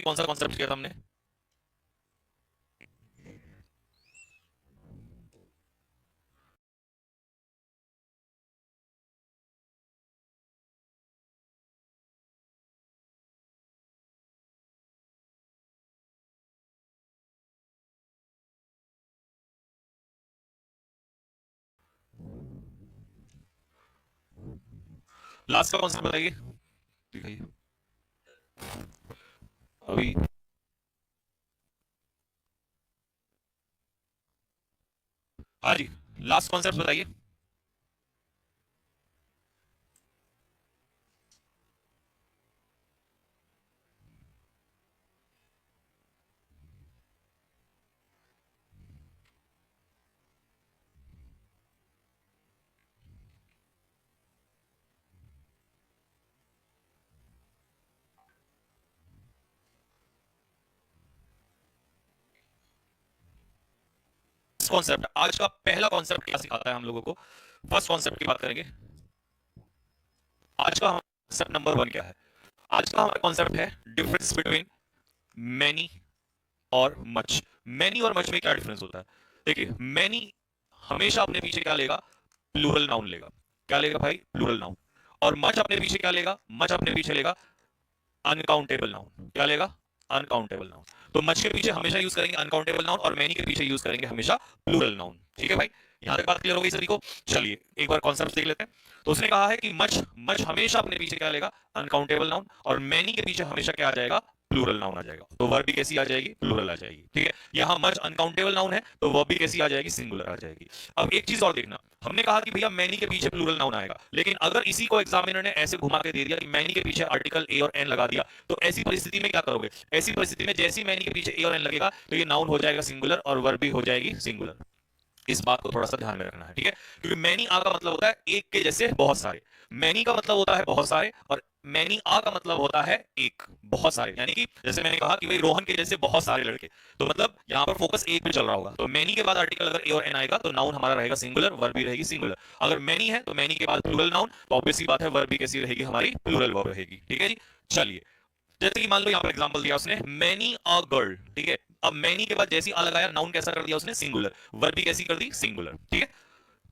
कौन सा कॉन्सेप्ट किया था हमने? लास्ट का कॉन्सेप्ट बताइए, दिखाइए अभी। हाँ जी, लास्ट कॉन्सेप्ट बताइए। कॉन्सेप्ट, आज का पहला कॉन्सेप्ट क्या सिखाता है हम लोगों को? फर्स्ट कॉन्सेप्ट की बात करेंगे। आज का कॉन्सेप्ट नंबर 1 क्या है? आज का हमारा कॉन्सेप्ट है डिफरेंस बिटवीन मैनी और मच। मैनी और मच में क्या डिफरेंस होता है? देखिए, मैनी हमेशा अपने पीछे क्या लेगा? प्लूरल नाउन लेगा। क्या लेगा भाई? Plural noun. और मच अपने पीछे क्या लेगा? मच अपने पीछे लेगा अनकाउंटेबल नाउन। क्या लेगा? Uncountable noun. तो मच के पीछे हमेशा यूज करेंगे अनकाउंटेबल नाउन और मैनी के पीछे यूज करेंगे हमेशा प्लूरल नाउन। ठीक है भाई, यहां तक बात क्लियर हो गई सभी को? चलिए एक बार कॉन्सेप्ट देख लेते हैं। तो उसने कहा है कि मच मच हमेशा अपने पीछे क्या लेगा? Uncountable noun. और मैनी के पीछे हमेशा क्या आ जाएगा? प्लूरल नाउन आ जाएगा। तो वर्ब भी कैसी आ जाएगी? प्लूरल आ जाएगी। ठीक है, यहां मच अनकाउंटेबल नाउन है तो वर्ब भी कैसी आ जाएगी? सिंगुलर आ जाएगी। अब एक चीज और देखना, हमने कहा कि भैया मैनी के पीछे प्लूरल नाउन आएगा, लेकिन अगर इसी को एग्जामिनर ने ऐसे घुमा के दे दिया कि मैनी के पीछे आर्टिकल ए और एन लगा दिया, तो ऐसी परिस्थिति में क्या करोगे? ऐसी परिस्थिति में जैसी मैनी के पीछे ए और एन लगेगा तो ये नाउन हो जाएगा सिंगुलर और वर्ब भी हो जाएगी सिंगुलर। इस बात को थोड़ा सा ध्यान में रखना है। ठीक है, क्योंकि मैनी आ का मतलब होता है एक के जैसे बहुत सारे। मैनी का मतलब होता है बहुत सारे, और मैनी आ का मतलब होता है एक, बहुत सारे। यानी कि जैसे मैंने कहा कि भाई रोहन के जैसे बहुत सारे लड़के, तो मतलब यहां पर फोकस एक पे चल रहा होगा। तो मैनी के बाद आर्टिकल अगर ए और एन आएगा तो नाउन हमारा रहेगा सिंगुलर, वर्ब भी रहेगी सिंगुलर। अगर मैनी है तो मैनी के बाद प्लूरल नाउन, तो ऑब्वियसली बात है वर्ब भी कैसी रहेगी? हमारी प्लूरल वर्ब रहेगी। ठीक है जी, चलिए। जैसे कि मान लो यहाँ पर एग्जांपल दिया उसने, मैनी अ गर्ल। ठीक है, अब मैनी के बाद जैसी आ लगाया, नाउन कैसा कर दिया उसने? सिंगुलर। वर्ब भी कैसी कर दी? सिंगुलर। ठीक है,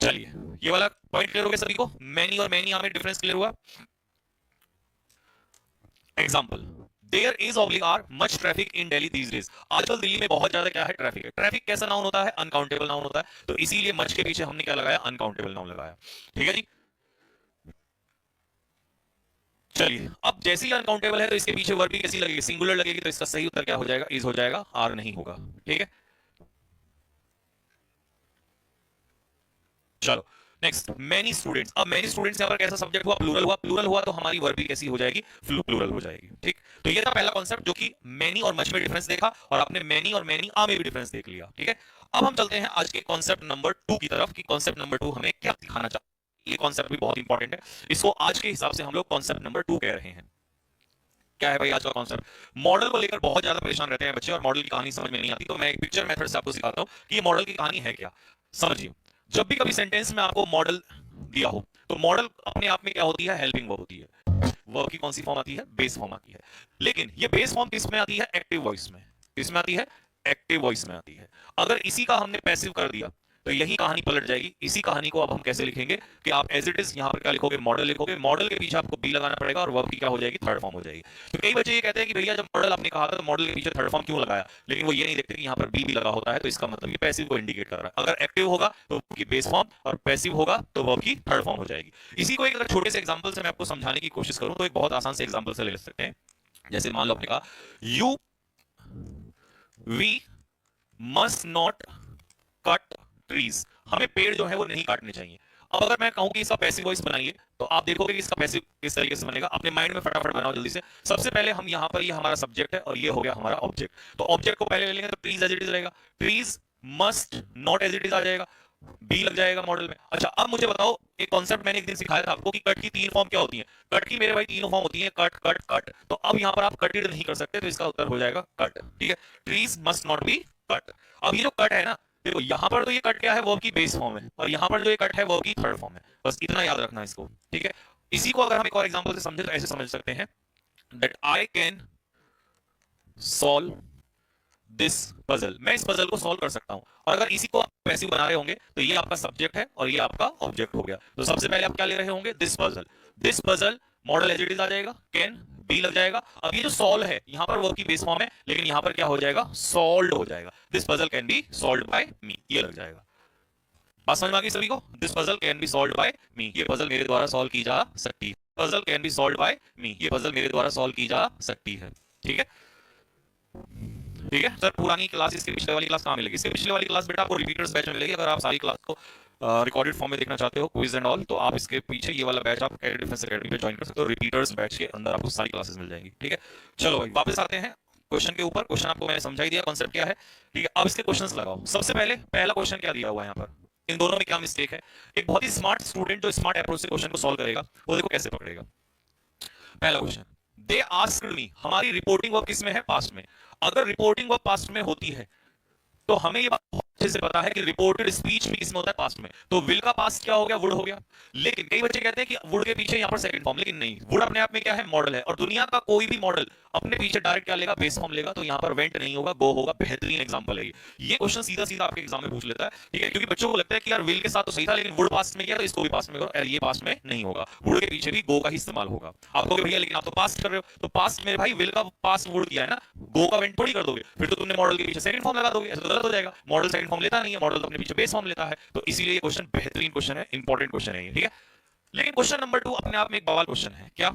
चलिए ये वाला पॉइंट क्लियर हो गया सभी को? मैनी और मैनी में डिफरेंस क्लियर हुआ? Example, there is oblique are much traffic in Delhi these days. आजकल दिल्ली में बहुत ज्यादा क्या है? ट्रैफिक है। ट्रैफिक कैसा नाउन होता है? अनकाउंटेबल नाउन होता है। तो इसीलिए मच के पीछे हमने क्या लगाया? अनकाउंटेबल नाउन लगाया। ठीक है जी, चलिए अब जैसे ही अनकाउंटेबल है तो इसके पीछे वर्ब भी कैसी लगेगी? सिंगुलर लगेगी। तो इसका सही उत्तर क्या हो जाएगा? इज हो जाएगा, आर नहीं होगा। ठीक है, चलो नेक्स्ट, मेनी स्टूडेंट्स। अब मेनी स्टूडेंट्स यहाँ पर कैसा सब्जेक्ट हुआ? प्लूरल हुआ। प्लूरल हुआ तो हमारी वर्ब भी कैसी हो जाएगी? प्लूरल हो जाएगी। ठीक, तो ये था पहला कॉन्सेप्ट जो कि मेनी और मच में डिफरेंस देखा, और आपने मेनी और मेनी आ में भी डिफरेंस देख लिया। ठीक है, अब हम चलते हैं आज के कॉन्सेप्ट नंबर 2 की तरफ कि कॉन्सेप्ट नंबर 2 हमें क्या दिखाना चाहता है। ये कॉन्सेप्ट भी बहुत इंपॉर्टेंट है, इसको आज के हिसाब से हम लोग कॉन्सेप्ट नंबर 2 कह रहे हैं। क्या है भाई आज का कॉन्सेप्ट? मॉडल को लेकर बहुत ज्यादा परेशान रहते हैं बच्चे और मॉडल की कहानी समझ में नहीं आती। तो मैं एक पिक्चर मेथड से आपको सिखाता हूं कि ये मॉडल की कहानी है क्या। समझिए, जब भी कभी सेंटेंस में आपको मॉडल दिया हो तो मॉडल अपने आप में क्या होती है? हेल्पिंग वर्ब होती है। वर्ब की कौन सी फॉर्म आती है? बेस फॉर्म आती है। लेकिन ये बेस फॉर्म किस में आती है? एक्टिव वॉइस में। किस में आती है? एक्टिव वॉइस में आती है। अगर इसी का हमने पैसिव कर दिया तो यही कहानी पलट जाएगी। इसी कहानी को अब हम कैसे लिखेंगे कि आप एज इट इज यहां पर क्या लिखोगे? मॉडल लिखोगे। मॉडल के पीछे आपको बी लगाना पड़ेगा और वर्ब की क्या हो जाएगी? थर्ड फॉर्म हो जाएगी। तो कई बच्चे ये कहते हैं कि भैया जब मॉडल आपने कहा था तो मॉडल के पीछे थर्ड फॉर्म क्यों लगाया? लेकिन वो ये नहीं देखते कि यहाँ पर बी भी लगा होता है, तो इसका मतलब ये पैसिव को इंडिकेट कर रहा है। अगर एक्टिव होगा तो की बेस फॉर्म, और पैसिव होगा तो वर्ब की थर्ड फॉर्म हो जाएगी। इसी को एक अगर छोटे से एग्जांपल से मैं आपको समझाने की कोशिश करूं तो एक बहुत आसान से एग्जांपल से ले सकते हैं। जैसे मान लो आपने कहा you we must not cut trees. हमें पेड़ जो है वो नहीं काटने चाहिए। अब अगर मैं कहूं कि इसका पैसिव वॉइस बनाइए तो आप देखोगे कि इसका पैसिव किस तरीके से बनेगा। अपने माइंड में फटाफट बनाओ जल्दी से। सबसे पहले हम यहां पर, ये हमारा सब्जेक्ट है और ये हो गया हमारा ऑब्जेक्ट। तो ऑब्जेक्ट को पहले ले लेंगे तो ट्रीज एज इट इज रहेगा। Trees must not as it is आ जाएगा, बी लग जाएगा मॉडल में। अच्छा अब मुझे बताओ, एक कॉन्सेप्ट मैंने एक दिन सिखाया था आपको कि कट की 3 फॉर्म क्या होती है? कट की मेरे भाई 3 फॉर्म होती है, कट कट कट। तो अब यहां पर आप कटेड नहीं कर सकते, तो इसका उत्तर हो जाएगा कट। ठीक है, trees must not be cut. अब ये जो कट है ना, देखो यहां पर तो ये कट क्या है? वर्ब की बेस फॉर्म है, और यहां पर जो ये कट है वर्ब की थर्ड फॉर्म है। बस इतना याद रखना इसको। ठीक है, इसी को अगर हम एक और एग्जांपल से समझे तो ऐसे समझ सकते हैं that I can solve this puzzle, मैं इस पजल को सॉल्व कर सकता हूं। और अगर इसी को आप पैसिव बना रहे होंगे तो ये आपका सब्जेक्ट है और ये आपका ऑब्जेक्ट हो गया। तो सबसे पहले आप क्या ले रहे होंगे, this puzzle model as it is आ जाएगा, कैन बी लग जाएगा। अब ये जो सॉल्व है यहां पर वर्ब की बेस फॉर्म है, लेकिन यहां पर क्या हो जाएगा, सॉल्व्ड हो जाएगा। This puzzle can be solved by me, ये लग जाएगा। बात समझ में आ गई सभी को, this puzzle can be solved by me, ये पजल मेरे द्वारा सॉल्व की जा सकती है। Puzzle can be solved by me, ये पजल मेरे द्वारा सॉल्व की जा सकती है। ठीक है, ठीक है सर। पुरानी क्लास, इसके पिछले वाली क्लास कहाँ मिलेगी? इसके पिछले वाली क्लास बेटा आपको रिपीटर्स बैच में मिलेगी। अगर आप सारी क्लास को रिकॉर्डेड फॉर्म में देखना चाहते हो, क्विज एंड ऑल, तो आप इसके पीछे ये वाला बैच आप कैरियर डिफेंस एकेडमी पे ज्वाइन कर सकते हो। रिपीटर्स बैच के अंदर आपको सारी क्लासेस मिल जाएंगी। ठीक है, चलो भाई वापस आते हैं क्वेश्चन के ऊपर। क्वेश्चन आपको मैंने समझाई दिया कॉन्सेप्ट क्या है। ठीक है, अब इसके क्वेश्चंस लगाओ। सबसे पहले पहला क्वेश्चन क्या दिया हुआ है यहाँ पर, इन दोनों में क्या मिस्टेक है? एक बहुत ही स्मार्ट स्टूडेंट जो स्मार्ट अप्रोच से क्वेश्चन को सॉल्व करेगा वो देखो कैसे पकड़ेगा। पहला क्वेश्चन, दे आस्क्ड मी, हमारी रिपोर्टिंग वर्ब किस में है, पास्ट में। अगर रिपोर्टिंग वर्ब पास्ट में होती है तो हमें ये बात बहुत अच्छे से पता है कि रिपोर्टेड स्पीच भी किसमें होता है, पास्ट में। तो विल का पास्ट क्या हो गया, वुड हो गया। लेकिन कई बच्चे कहते हैं कि वुड के पीछे यहां पर सेकंड फॉर्म, लेकिन नहीं, वुड अपने आप में क्या है, मॉडल है। और दुनिया का कोई भी मॉडल अपने पीछे डायरेक्ट क्या लेगा, बेस फॉर्म लेगा। तो यहां पर वेंट नहीं होगा, गो होगा। बेहतरीन एग्जांपल है ये क्वेश्चन सीधा सीधा आपके एग्जाम में पूछ लेता है। ठीक है, क्योंकि बच्चों को लगता है कि यार विल के साथ तो सही था, लेकिन वुड पास्ट में गया तो इसको भी पास्ट में करो। ये पास्ट में नहीं होगा, वुड के पीछे भी गो का ही इस्तेमाल होगा। आप कहोगे भैया लेकिन आप तो पास्ट कर रहे हो, तो पास्ट मेरे भाई विल का पास्ट वुड किया है ना, गो का वेंट थोड़ी कर दोगे। फिर तो तुमने मॉडल के पीछे सेकंड फॉर्म लगा दोगे, ऐसा तो गलत हो जाएगा। मॉडल सेकंड फॉर्म लेता नहीं है, मॉडल तो अपने पीछे बेस फॉर्म लेता है। तो इसीलिए ये क्वेश्चन बेहतरीन क्वेश्चन है, इंपॉर्टेंट क्वेश्चन है ये। ठीक है, लेकिन क्वेश्चन नंबर 2 अपने आप में एक बवाल क्वेश्चन है। क्या,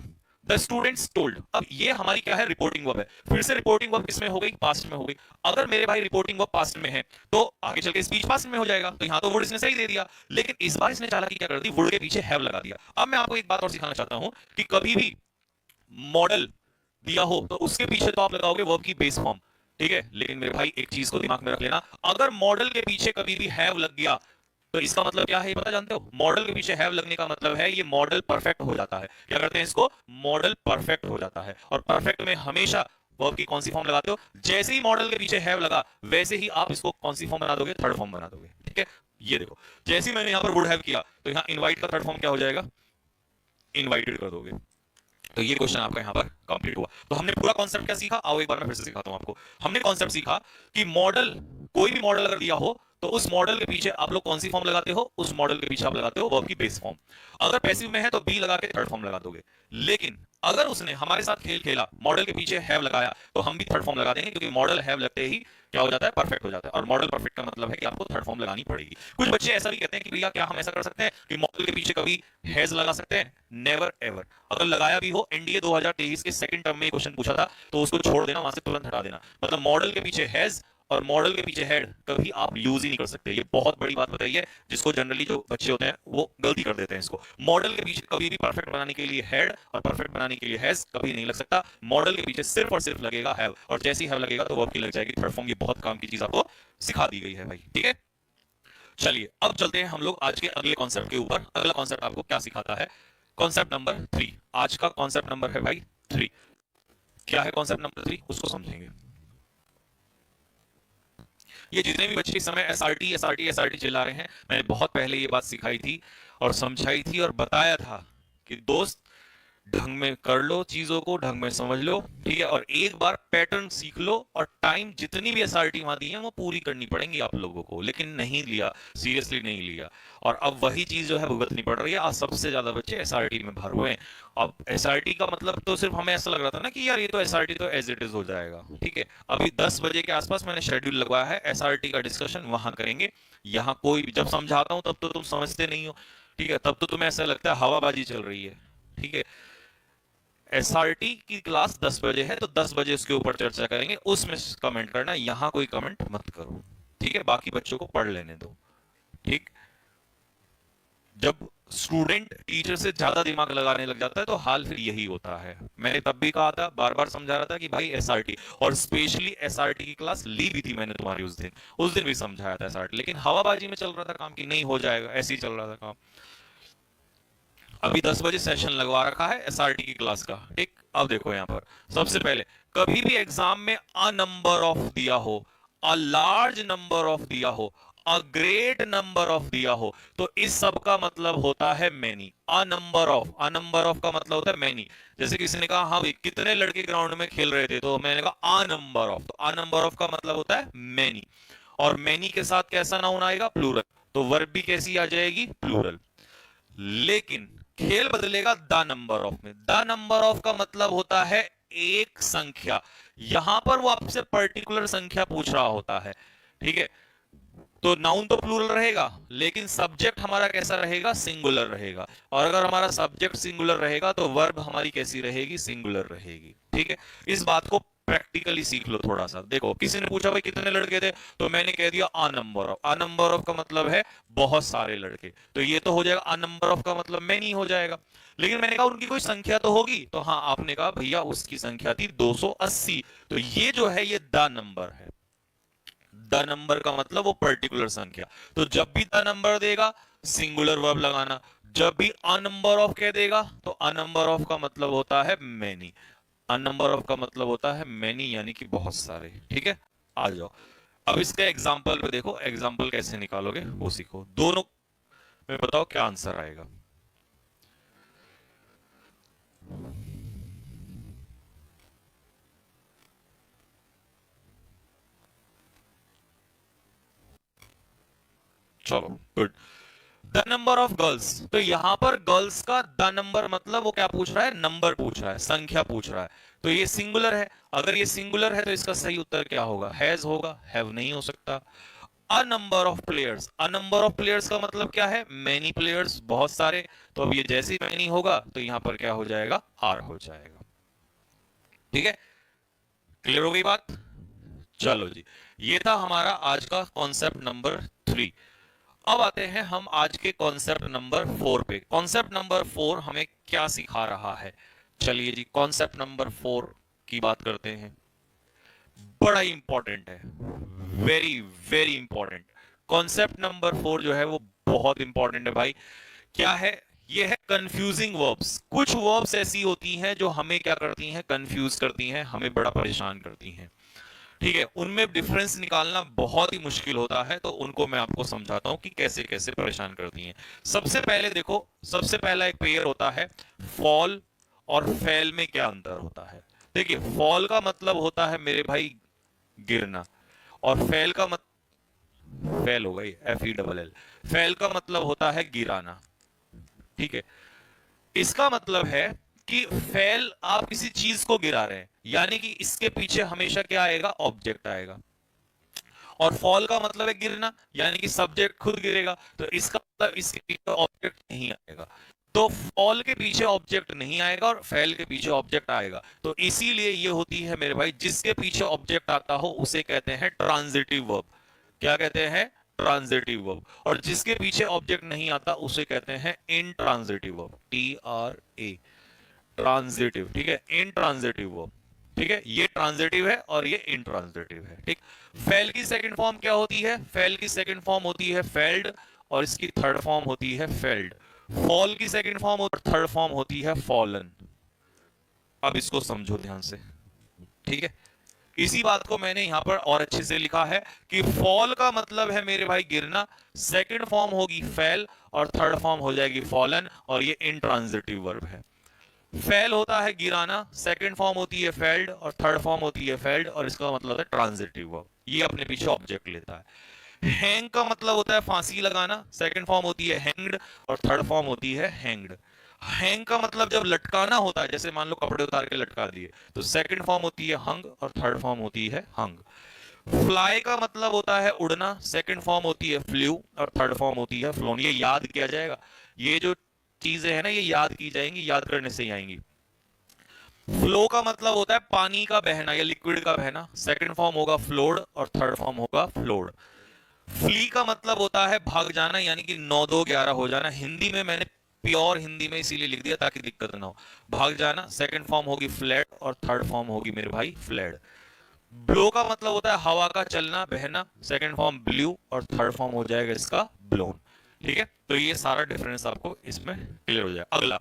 द स्टूडेंट्स टोल्ड। अब ये हमारी क्या है, रिपोर्टिंग वर्ब है। फिर से रिपोर्टिंग वर्ब किसमें हो गई, पास्ट में हो गई। अगर मेरे भाई रिपोर्टिंग वर्ब पास्ट में है तो आगे चल के स्पीच पास्ट में हो जाएगा। तो यहां तो वुड इसने सही दे दिया, लेकिन इस बार इसने चालाकी क्या कर दी, वुड के पीछे हैव लगा दिया। अब मैं आपको एक बात और सिखाना चाहता हूं कि कभी भी मॉडल दिया हो तो उसके पीछे तो आप लगाओगे वर्ब की बेस फॉर्म। ठीक है, लेकिन मेरे भाई एक चीज को दिमाग में रख लेना, अगर मॉडल के पीछे कभी भी हैव लग गया तो इसका मतलब क्या है, ये पता जानते हो? मॉडल के पीछे हैव लगने का मतलब है ये मॉडल परफेक्ट हो जाता है। क्या करते हैं इसको, मॉडल परफेक्ट हो जाता है। और परफेक्ट में हमेशा वर्ब की कौन सी फॉर्म लगाते हो, जैसे ही मॉडल के पीछे हैव लगा वैसे ही आप इसको कौन सी फॉर्म बना दोगे, थर्ड फॉर्म बना दोगे। ठीक है, ये देखो, जैसे ही मैंने यहां पर वुड हैव किया तो यहां इनवाइट का थर्ड फॉर्म क्या हो जाएगा, इनवाइटेड कर दोगे। तो ये क्वेश्चन आपका यहां पर कंप्लीट हुआ। तो हमने पूरा कॉन्सेप्ट क्या सीखा, आओ एक बार मैं फिर से सिखाता हूं आपको। हमने कॉन्सेप्ट सीखा कि मॉडल, कोई भी मॉडल अगर दिया हो तो उस मॉडल के पीछे आप लोग कौन सी फॉर्म लगाते हो, उस मॉडल के पीछे आप लगाते हो वर्ब की बेस फॉर्म। अगर पैसिव में है तो बी लगा के थर्ड फॉर्म लगा दोगे। लेकिन अगर उसने हमारे साथ खेल खेला, मॉडल के पीछे हैव लगाया, तो हम भी थर्ड फॉर्म लगा देंगे, क्योंकि मॉडल हैव लगते ही क्या हो जाता है, परफेक्ट हो जाता है। और मॉडल परफेक्ट का मतलब है कि आपको थर्ड फॉर्म लगानी पड़ेगी। कुछ बच्चे ऐसा भी कहते हैं कि भैया क्या हम ऐसा कर सकते हैं कि मॉडल के पीछे कभी हैज लगा सकते हैं, नेवर एवर। अगर लगाया भी हो, एनडीए 2023 के सेकंड टर्म में क्वेश्चन पूछा था, तो उसको छोड़ देना, वहां से तुरंत हटा देना। मतलब मॉडल के पीछे हैज और मॉडल के पीछे हेड कभी आप यूज ही नहीं कर सकते। ये बहुत बड़ी बात बताई है, जिसको जनरली जो बच्चे होते हैं वो गलती कर देते हैं इसको। मॉडल के पीछे कभी भी परफेक्ट बनाने के लिए हेड और परफेक्ट बनाने के लिए हैज कभी नहीं लग सकता। मॉडल के पीछे सिर्फ और सिर्फ लगेगा हैव, और जैसे ही हैव लगेगा तो वर्ब की लग जाएगी थर्ड फॉर्म। ये बहुत काम की चीज आपको सिखा दी गई है भाई। ठीक है, चलिए अब चलते हैं हम लोग आज के अगले कॉन्सेप्ट के ऊपर। अगला कॉन्सेप्ट आपको क्या सिखाता है, कॉन्सेप्ट नंबर 3। आज का कॉन्सेप्ट नंबर है भाई 3। क्या है कॉन्सेप्ट नंबर 3, उसको समझेंगे। ये जितने भी बच्चे इस समय एसआरटी एसआरटी एसआरटी चिल्ला रहे हैं, मैंने बहुत पहले ये बात सिखाई थी और समझाई थी और बताया था कि दोस्त ढंग में कर लो, चीजों को ढंग में समझ लो। ठीक है, और एक बार पैटर्न सीख लो, और टाइम जितनी भी एसआरटी वहां दी है वो पूरी करनी पड़ेंगी आप लोगों को। लेकिन नहीं लिया, सीरियसली नहीं लिया, और अब वही चीज जो है भुगतनी पड़ रही है। आज सबसे ज्यादा बच्चे एसआरटी में भर हुए हैं। अब एसआरटी का मतलब तो सिर्फ हमें ऐसा लग रहा था ना कि यार ये तो एसआरटी तो एज इट इज हो जाएगा। ठीक है, अभी 10 बजे के आसपास मैंने शेड्यूल लगवाया है, एसआरटी का डिस्कशन वहां करेंगे। यहाँ कोई जब समझाता हूं तब तो तुम समझते नहीं हो। ठीक है, तब तो तुम्हें ऐसा लगता है हवाबाजी चल रही है। ठीक है, एसआरटी की क्लास 10 बजे है तो 10 बजे उसके ऊपर चर्चा करेंगे, उसमें कमेंट करना, यहां कोई कमेंट मत करो। ठीक है, बाकी बच्चों को पढ़ लेने दो। ठीक, जब स्टूडेंट टीचर से ज्यादा दिमाग लगाने लग जाता है तो हाल फिर यही होता है। मैंने तब भी कहा था, बार बार समझा रहा था कि भाई एसआरटी, और स्पेशली एसआरटी की क्लास ली भी थी मैंने तुम्हारी उस दिन भी समझाया था एसआरटी, लेकिन हवाबाजी में चल रहा था काम, की नहीं हो जाएगा, ऐसे ही चल रहा था काम। अभी 10 बजे सेशन लगवा रखा है एसआरटी की क्लास का। ठीक, अब देखो यहां पर सबसे पहले, कभी भी एग्जाम में अ नंबर ऑफ दिया हो, अ लार्ज नंबर ऑफ दिया हो, अ ग्रेट नंबर ऑफ दिया हो, तो इस सब का मतलब होता है मैनी। अ नंबर ऑफ का मतलब होता है मैनी। जैसे किसी ने कहा हाँ भाई कितने लड़के ग्राउंड में खेल रहे थे, तो मैंने कहा अ नंबर ऑफ, तो अ नंबर ऑफ का मतलब होता है मैनी। और मैनी के साथ कैसा नाउन आएगा? प्लूरल। तो वर्ब भी कैसी आ जाएगी? प्लूरल। लेकिन खेल बदलेगा द नंबर ऑफ में। द नंबर ऑफ का मतलब होता है एक संख्या। यहां पर वो आपसे पर्टिकुलर संख्या पूछ रहा होता है, ठीक है। तो नाउन तो प्लूरल रहेगा, लेकिन सब्जेक्ट हमारा कैसा रहेगा? सिंगुलर रहेगा। और अगर हमारा सब्जेक्ट सिंगुलर रहेगा तो वर्ब हमारी कैसी रहेगी? सिंगुलर रहेगी, ठीक है। इस बात को प्रैक्टिकली सीख लो थोड़ा सा। देखो किसी ने पूछा भाई कितने लड़के थे, तो मैंने कह दिया a number of. A number of का मतलब है बहुत सारे लड़के, तो ये तो हो जाएगा अ नंबर ऑफ का मतलब मैनी हो जाएगा। लेकिन मैंने कहा उनकी कोई संख्या तो होगी, तो हाँ आपने कहा भैया उसकी संख्या थी 280, तो ये जो है ये द नंबर है। द नंबर का मतलब वो पर्टिकुलर संख्या। तो जब भी द नंबर देगा सिंगुलर वर्ब लगाना, जब भी अ नंबर ऑफ कह देगा तो अ नंबर ऑफ का मतलब होता है मैनी। अ नंबर ऑफ का मतलब होता है मैनी, यानी कि बहुत सारे, ठीक है। आ जाओ अब इसके एग्जाम्पल पे देखो, एग्जाम्पल कैसे निकालोगे वो सीखो। दोनों में बताओ क्या आंसर आएगा। चलो good. The number of girls, तो यहां पर गर्ल्स का द नंबर मतलब वो क्या पूछ रहा है? नंबर पूछ रहा है, संख्या पूछ रहा है। तो ये सिंगुलर है। अगर ये सिंगुलर है तो इसका सही उत्तर क्या होगा? हैज होगा, हैव नहीं हो सकता। A number of players, a number of players का मतलब क्या है? मैनी प्लेयर्स, बहुत सारे। तो अब ये जैसे ही मैनी होगा तो यहां पर क्या हो जाएगा? आर हो जाएगा, ठीक है। क्लियर हो गई बात? चलो जी, ये था हमारा आज का कॉन्सेप्ट नंबर 3। अब आते हैं हम आज के कॉन्सेप्ट नंबर 4 पे। कॉन्सेप्ट नंबर 4 हमें क्या सिखा रहा है? चलिए जी, कॉन्सेप्ट नंबर 4 की बात करते हैं। बड़ा ही इंपॉर्टेंट है, very very important. Concept number 4 जो है वो बहुत इंपॉर्टेंट है भाई। क्या है? ये है कंफ्यूजिंग वर्ब्स। कुछ वर्ब्स ऐसी होती हैं जो हमें क्या करती हैं? कंफ्यूज करती हैं, हमें बड़ा परेशान करती हैं, ठीक है। उनमें डिफरेंस निकालना बहुत ही मुश्किल होता है, तो उनको मैं आपको समझाता हूं कि कैसे कैसे परेशान करती हैं। सबसे पहले देखो, सबसे पहला एक पेयर होता है फॉल और फेल में क्या अंतर होता है? देखिए, फॉल का मतलब होता है मेरे भाई गिरना, और फेल का मत फेल हो गई, FELL। फेल का मतलब होता है गिराना, ठीक है। इसका मतलब है कि फेल, आप किसी चीज को गिरा रहे हैं, यानी कि इसके पीछे हमेशा क्या आएगा? ऑब्जेक्ट आएगा। और फॉल का मतलब है गिरना, यानी कि सब्जेक्ट खुद गिरेगा, तो इसका मतलब इसके पीछे ऑब्जेक्ट नहीं आएगा। तो फॉल के पीछे ऑब्जेक्ट नहीं आएगा और फेल के पीछे ऑब्जेक्ट आएगा, तो इसीलिए ये होती है मेरे भाई, जिसके पीछे ऑब्जेक्ट आता हो उसे कहते हैं ट्रांजिटिव वर्ब। क्या कहते हैं? Transitive verb. और जिसके पीछे ऑब्जेक्ट नहीं आता उसे कहते हैं इनट्रांजिटिव वर्ब, TRA, ट्रांजिटिव, ठीक है, इनट्रांजिटिव वर्ब, ठीक है। ये ट्रांजिटिव है और ये इनट्रांजिटिव है, ठीक। फेल की सेकंड फॉर्म क्या होती है? फेल की सेकंड फॉर्म होती है फेल्ड, और इसकी थर्ड फॉर्म होती है फेल्ड। फॉल की सेकंड फॉर्म और थर्ड फॉर्म होती है फॉलन। अब इसको समझो ध्यान से, ठीक है। इसी बात को मैंने यहां पर और अच्छे से लिखा है कि फॉल का मतलब है मेरे भाई गिरना, सेकंड फॉर्म होगी फेल, और थर्ड फॉर्म हो जाएगी फॉलन, और ये इनट्रांजिटिव वर्ब है। फेल होता है गिराना, सेकंड फॉर्म होती है फेल्ड, और थर्ड फॉर्म होती है फेल्ड, और इसका मतलब है ट्रांजिटिव वर्ब। ये अपने पीछे ऑब्जेक्ट लेता है। हैंग का मतलब होता है फांसी लगाना, सेकंड फॉर्म होती है हैंग्ड, और थर्ड फॉर्म होती है हैंग्ड। हैंग का मतलब जब लटकाना होता है, जैसे मान लो कपड़े उतार के लटका दिए, तो सेकंड फॉर्म होती है हंग, और थर्ड फॉर्म होती है हंग। फ्लाई का मतलब होता है उड़ना, सेकंड फॉर्म होती है फ्लू, और थर्ड फॉर्म होती है फ्लोन। ये याद किया जाएगा, ये जो चीजें हैं ना ये याद की जाएंगी, याद करने से ही आएंगी। फ्लो का मतलब होता है पानी का बहना या लिक्विड का बहना, सेकंड फॉर्म होगा फ्लोड, और थर्ड फॉर्म होगा फ्लोड। फ्ली का मतलब होता है भाग जाना, यानी कि 9 2 11 हो जाना। हिंदी में मैंने प्योर हिंदी में इसीलिए लिख दिया ताकि दिक्कत ना हो। भाग जाना, सेकंड फॉर्म होगी फ्लैट, और थर्ड फॉर्म होगी मेरे भाई फ्लैड। ब्लो का मतलब होता है हवा का चलना, बहना, सेकंड फॉर्म ब्लू, और थर्ड फॉर्म हो जाएगा इसका ब्लोन, ठीक है। तो ये सारा डिफरेंस आपको इसमें क्लियर हो जाएगा। अगला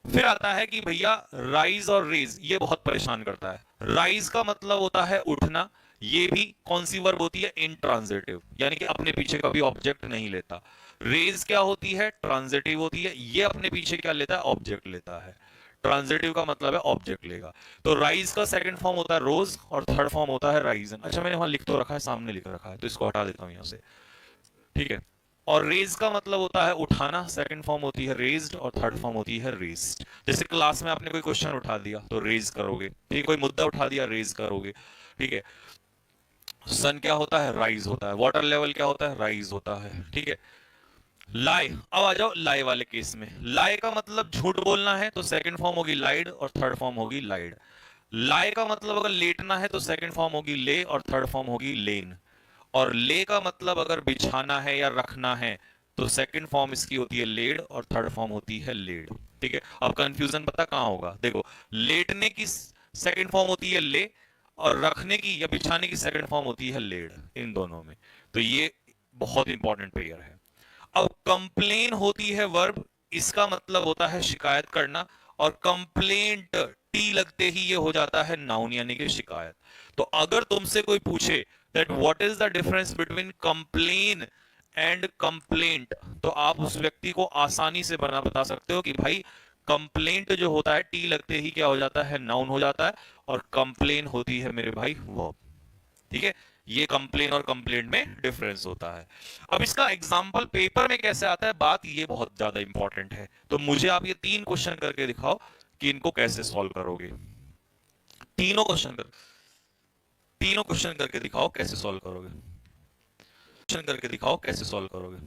फिर आता है कि भैया राइज और रेज, ये बहुत परेशान करता है। राइज का मतलब होता है उठना, ये भी कौन सी वर्ब होती है? इंट्रांजिटिव, यानी कि अपने पीछे कभी ऑब्जेक्ट नहीं लेता। रेज क्या होती है? ट्रांजिटिव होती है, ये अपने पीछे क्या लेता है? ऑब्जेक्ट लेता है। ट्रांजिटिव का मतलब है ऑब्जेक्ट लेगा। तो राइज का सेकंड फॉर्म होता है रोज और थर्ड फॉर्म होता है राइजन। अच्छा मैंने वहां लिख तो रखा है, सामने लिख रखा है, तो इसको हटा देता हूं यहां से, ठीक है। और रेज का मतलब होता है उठाना, सेकंड फॉर्म होती है रेज्ड और थर्ड फॉर्म होती है रेज्ड। जैसे क्लास में आपने कोई क्वेश्चन उठा दिया तो रेज करोगे, ठीक, कोई मुद्दा उठा दिया रेज करोगे, ठीक है। सन क्या होता है? राइज होता है। वाटर लेवल क्या होता है? राइज होता है, ठीक है। लाई, अब आ जाओ लाई वाले केस में। लाई का मतलब झूठ बोलना है तो सेकंड फॉर्म होगी लाइड और थर्ड फॉर्म होगी लाइड। लाई का मतलब अगर लेटना है तो सेकंड फॉर्म होगी ले और थर्ड फॉर्म होगी लेन। और ले का मतलब अगर बिछाना है या रखना है तो सेकंड फॉर्म इसकी होती है लेड और थर्ड फॉर्म होती है लेड, ठीक है। अब कंफ्यूजन पता कहां होगा? देखो, लेटने की सेकंड फॉर्म होती है ले और रखने की या बिछाने की सेकंड फॉर्म होती है लेड, इन दोनों में। तो ये बहुत इंपॉर्टेंट पेयर है। अब कंप्लेन होती है वर्ब, इसका मतलब होता है शिकायत करना, और कंप्लेंट टी लगते ही ये हो जाता है नाउन यानी कि शिकायत। तो अगर तुमसे कोई पूछे that what is the difference between complain and complaint, तो आप उस व्यक्ति को आसानी से बता सकते हो कि भाई कंप्लेंट जो होता है टी लगते ही क्या हो जाता है? नाउन हो जाता है, और कंप्लेन होती है मेरे भाई वर्ब, ठीक है। ये कंप्लेन और कंप्लेंट में डिफरेंस होता है। अब इसका एग्जांपल पेपर में कैसे आता है, बात ये बहुत ज्यादा इंपॉर्टेंट है। तो मुझे आप ये 3 क्वेश्चन करके दिखाओ कि इनको कैसे सॉल्व करोगे। तीनों क्वेश्चन कर तीनों क्वेश्चन करके दिखाओ कैसे सॉल्व करोगे। क्वेश्चन करके दिखाओ कैसे सॉल्व करोगे।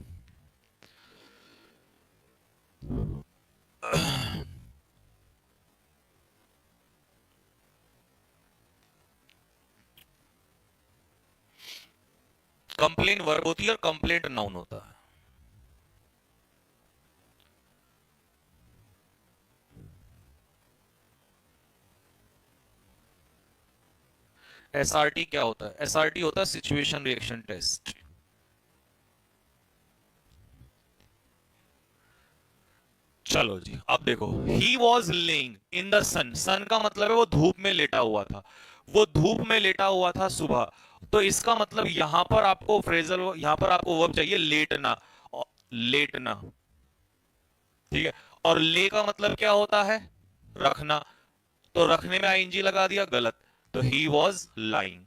कंप्लेन वर्ब होती है और कंप्लेंट नाउन होता है। एसआरटी क्या होता है? एसआरटी होता है सिचुएशन रिएक्शन टेस्ट। चलो जी, अब देखो, he was laying in the sun. Sun का मतलब है वो धूप में लेटा हुआ था। वो धूप में लेटा हुआ था सुबह। तो इसका मतलब यहां पर आपको फ्रेजल, यहां पर आपको वर्ब चाहिए लेटना। लेटना, ठीक है। और ले का मतलब क्या होता है? रखना। तो रखने में आईएनजी लगा दिया, गलत। तो ही वॉज लाइंग,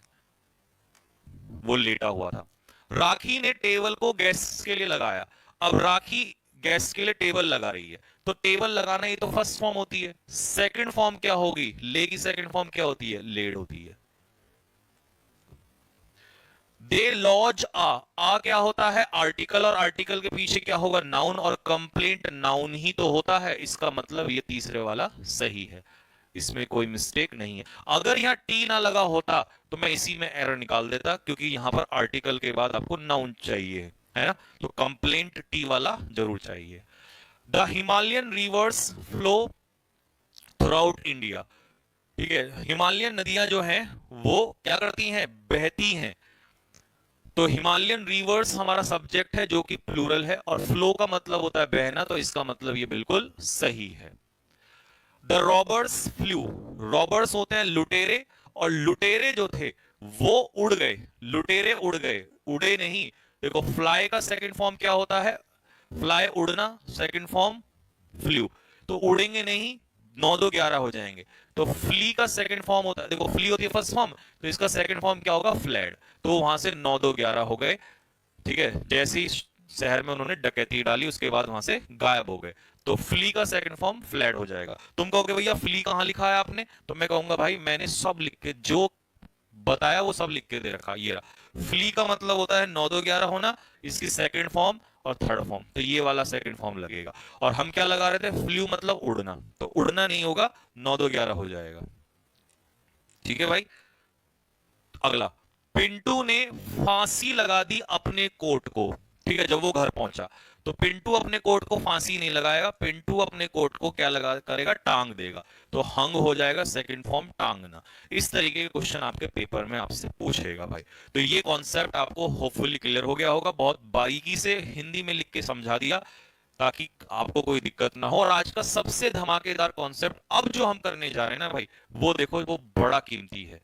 वो लेटा हुआ था। राखी ने टेबल को गेस्ट के लिए लगाया। अब राखी गेस्ट के लिए टेबल लगा रही है, तो टेबल लगाना ये तो फर्स्ट फॉर्म होती है। सेकंड फॉर्म क्या होगी? ले की सेकंड फॉर्म क्या होती है? लेड होती है। दे लॉज आ क्या होता है? आर्टिकल, और आर्टिकल के पीछे क्या होगा? नाउन, और कंप्लेंट नाउन ही तो होता है। इसका मतलब ये तीसरे वाला सही है, इसमें कोई मिस्टेक नहीं है। अगर यहाँ टी ना लगा होता तो मैं इसी में एरर निकाल देता, क्योंकि यहां पर आर्टिकल के बाद आपको नाउन चाहिए, है ना। तो कंप्लेंट टी वाला जरूर चाहिए। The Himalayan reverse flow through out India, ठीक है। हिमालयन नदियां जो हैं वो क्या करती हैं? बहती हैं। तो हिमालयन रिवर्स हमारा सब्जेक्ट है जो कि प्लूरल है, और फ्लो का मतलब होता है बहना, तो इसका मतलब ये बिल्कुल सही है। द रॉबर्स फ्लू, रॉबर्स होते हैं लुटेरे, और लुटेरे जो थे वो उड़ गए। लुटेरे उड़ गए, उड़े नहीं। देखो, फ्लाई का सेकंड फॉर्म क्या होता है? फ्लाई उड़ना, सेकंड फॉर्म फ्लू। तो उड़ेंगे नहीं, 9 2 11 हो जाएंगे। तो फ्ली का सेकंड फॉर्म होता है, देखो फ्ली होती है फर्स्ट फॉर्म, तो इसका सेकंड फॉर्म क्या होगा? फ्लैड। तो वहां से 9 2 11 हो गए, ठीक है। जैसे ही शहर में उन्होंने डकैती डाली उसके बाद वहां से गायब हो गए। तो फ्ली का सेकंड फॉर्म फ्लैट हो जाएगा। तुम कहोगे भैया फ्ली कहां लिखा है आपने? तो मैं कहूंगा भाई मैंने सब लिख के जो बताया वो सब लिख के दे रखा, ये रहा। फ्ली का मतलब होता है 9 2 11 होना, इसकी सेकंड फॉर्म और थर्ड फॉर्म, तो ये वाला सेकंड फॉर्म लगेगा। और हम क्या लगा रहे थे? फ्लू मतलब उड़ना, तो उड़ना नहीं होगा, 9 2 11 हो जाएगा, ठीक है भाई। अगला, पिंटू ने फांसी लगा दी अपने कोट को, ठीक है, जब वो घर पहुंचा। तो पिंटू अपने कोट को फांसी नहीं लगाएगा, पिंटू अपने कोट को क्या लगा करेगा? टांग देगा। तो हंग हो जाएगा, सेकंड फॉर्म टांगना। इस तरीके के क्वेश्चन आपके पेपर में आपसे पूछेगा भाई। तो ये कॉन्सेप्ट आपको होपफुली क्लियर हो गया होगा। बहुत बारीकी से हिंदी में लिख के समझा दिया ताकि आपको कोई दिक्कत ना हो। और आज का सबसे धमाकेदार कॉन्सेप्ट अब जो हम करने जा रहे हैं ना भाई, वो देखो, वो बड़ा कीमती है।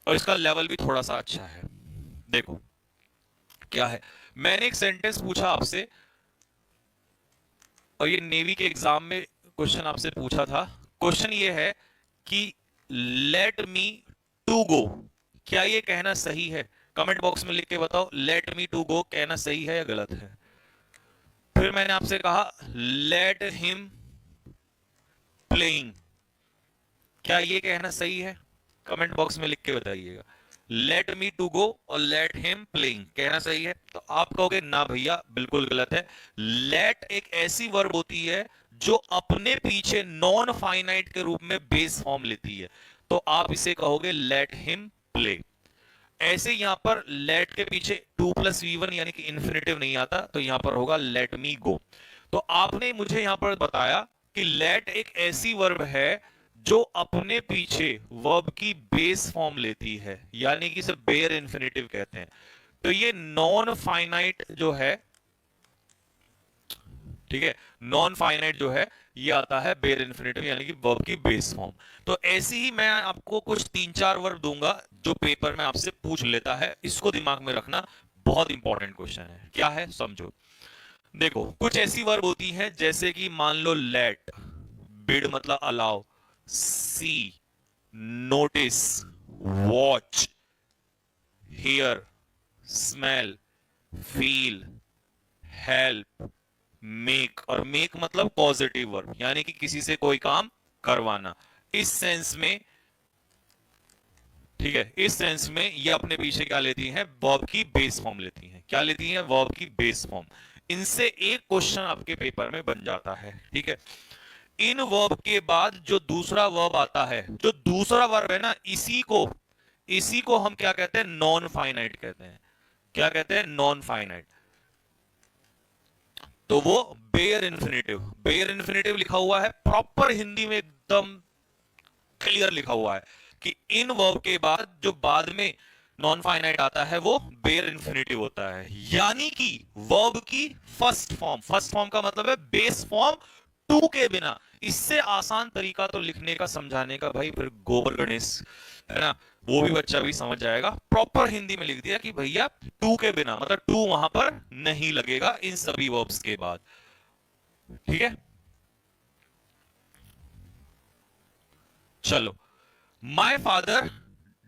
और इसका लेवल भी थोड़ा सा अच्छा है। देखो क्या है, मैंने एक सेंटेंस पूछा आपसे और ये नेवी के एग्जाम में क्वेश्चन आपसे पूछा था। क्वेश्चन ये है कि लेट मी टू गो, क्या ये कहना सही है? कमेंट बॉक्स में लिख के बताओ, लेट मी टू गो कहना सही है या गलत है। फिर मैंने आपसे कहा लेट हिम प्लेइंग, क्या ये कहना सही है? कमेंट बॉक्स में लिख के बताइएगा। लेट मी टू गो और लेट हिम प्लेइंग कहना सही है? तो आप कहोगे ना भैया बिल्कुल गलत है। लेट एक ऐसी वर्ब होती है जो अपने पीछे नॉन फाइनाइट के रूप में बेस फॉर्म लेती है, तो आप इसे कहोगे लेट हिम प्ले। ऐसे यहां पर लेट के पीछे 2+V1 यानी कि इंफिनिटिव नहीं आता, तो यहां पर होगा लेट मी गो। तो आपने मुझे यहां पर बताया कि लेट एक ऐसी वर्ब है जो अपने पीछे वर्ब की बेस फॉर्म लेती है, यानी कि इसे बेयर इंफिनिटिव कहते हैं। तो ये नॉन फाइनाइट जो है, ठीक है, नॉन फाइनाइट जो है ये आता है बेयर इंफिनिटिव यानी कि वर्ब की बेस फॉर्म। तो ऐसी ही मैं आपको कुछ 3-4 वर्ब दूंगा जो पेपर में आपसे पूछ लेता है, इसको दिमाग में रखना, बहुत इंपॉर्टेंट क्वेश्चन है। क्या है समझो। देखो कुछ ऐसी वर्ब होती हैं जैसे कि मान लो लेट, बिड मतलब allow, see, notice, watch, hear, smell, feel, help, make. और मेक मतलब पॉजिटिव वर्ब यानी कि किसी से कोई काम करवाना, इस सेंस में, ठीक है, इस सेंस में ये अपने पीछे क्या लेती हैं? वर्ब की बेस फॉर्म लेती हैं। क्या लेती हैं? वर्ब की बेस फॉर्म। इनसे एक क्वेश्चन आपके पेपर में बन जाता है, ठीक है। इन वर्ब के बाद जो दूसरा वर्ब आता है, जो दूसरा वर्ब है ना, इसी को हम क्या कहते हैं? नॉन फाइनाइट कहते हैं। क्या कहते हैं? Non finite. तो वो बेयर इन्फिनेटिव, बेयर इन्फिनेटिव लिखा हुआ है प्रॉपर हिंदी में, एकदम क्लियर लिखा हुआ है कि इन वर्ब के बाद जो बाद में नॉन फाइनाइट आता है वो बेयर इन्फिनेटिव होता है, यानी कि वर्ब की फर्स्ट फॉर्म, फर्स्ट फॉर्म का मतलब है बेस फॉर्म टू के बिना। इससे आसान तरीका तो लिखने का, समझाने का भाई फिर गोबर गणेश है ना, वो भी बच्चा भी समझ जाएगा। प्रॉपर हिंदी में लिख दिया कि भैया टू के बिना, मतलब टू वहां पर नहीं लगेगा इन सभी वर्ब्स के बाद, ठीक है। चलो, my father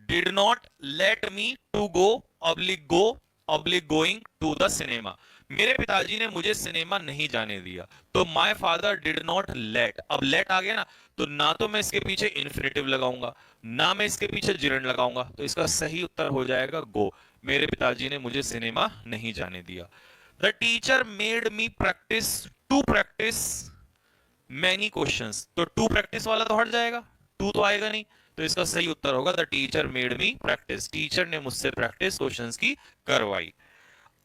did not let me to go oblique going to the cinema. मेरे पिताजी ने मुझे सिनेमा नहीं जाने दिया। तो my father did not let, अब लेट आ गया ना, तो ना तो मैं इसके पीछे इन्फिनेटिव लगाऊंगा, ना मैं इसके पीछे जिरंड लगाऊंगा, तो इसका सही उत्तर हो जाएगा गो। मेरे पिताजी ने मुझे सिनेमा नहीं जाने दिया। The teacher made me practice many questions, तो टू प्रैक्टिस वाला तो हट जाएगा, टू तो आएगा नहीं, तो इसका सही उत्तर होगा the teacher made me practice, teacher ने मुझसे प्रैक्टिस क्वेश्चंस की करवाई।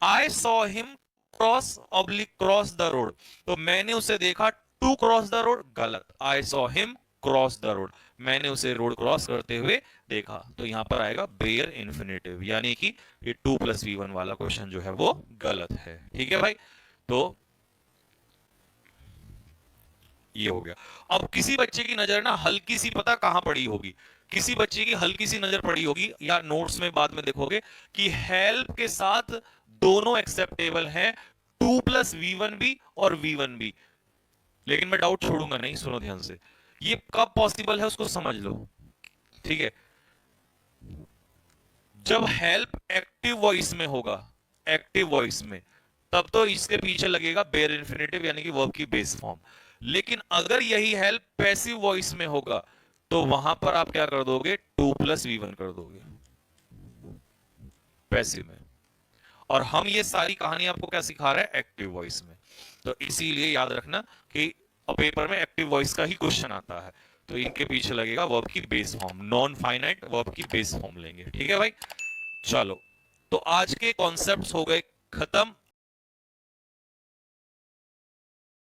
I saw him cross the road, तो मैंने उसे देखा टू क्रॉस द रोड, गलत। I saw him cross the road, मैंने उसे रोड क्रॉस करते हुए देखा, तो यहां पर आएगा बेयर इन्फिनेटिव, यानी कि ये 2+V1 वाला क्वेश्चन जो है वो गलत है, ठीक है भाई। तो ये हो गया। अब किसी बच्चे की नजर ना हल्की सी, पता कहां पड़ी होगी, किसी बच्चे की हल्की सी नजर पड़ी होगी, या नोट्स में बाद में देखोगे कि हेल्प के साथ दोनों एक्सेप्टेबल हैं, 2+V1 भी और V1 भी। लेकिन मैं डाउट छोड़ूंगा नहीं, सुनो ध्यान से, ये कब पॉसिबल है उसको समझ लो, ठीक है। जब हेल्प एक्टिव वॉइस में होगा, एक्टिव वॉइस में, तब तो इसके पीछे लगेगा बेयर इन्फिनेटिव यानी कि वर्ब की बेस फॉर्म। लेकिन अगर यही हेल्प पैसिव वॉइस में होगा तो वहां पर आप क्या कर दोगे? 2+V1 कर दोगे पैसिव में। और हम ये सारी कहानी आपको क्या सिखा रहे हैं? एक्टिव वॉइस में। तो इसीलिए याद रखना कि पेपर में एक्टिव वॉइस का ही क्वेश्चन आता है, तो इनके पीछे लगेगा वर्ब की base form, non finite verb की बेस फॉर्म लेंगे, ठीक है भाई। चलो, तो आज के कॉन्सेप्ट्स हो गए खत्म।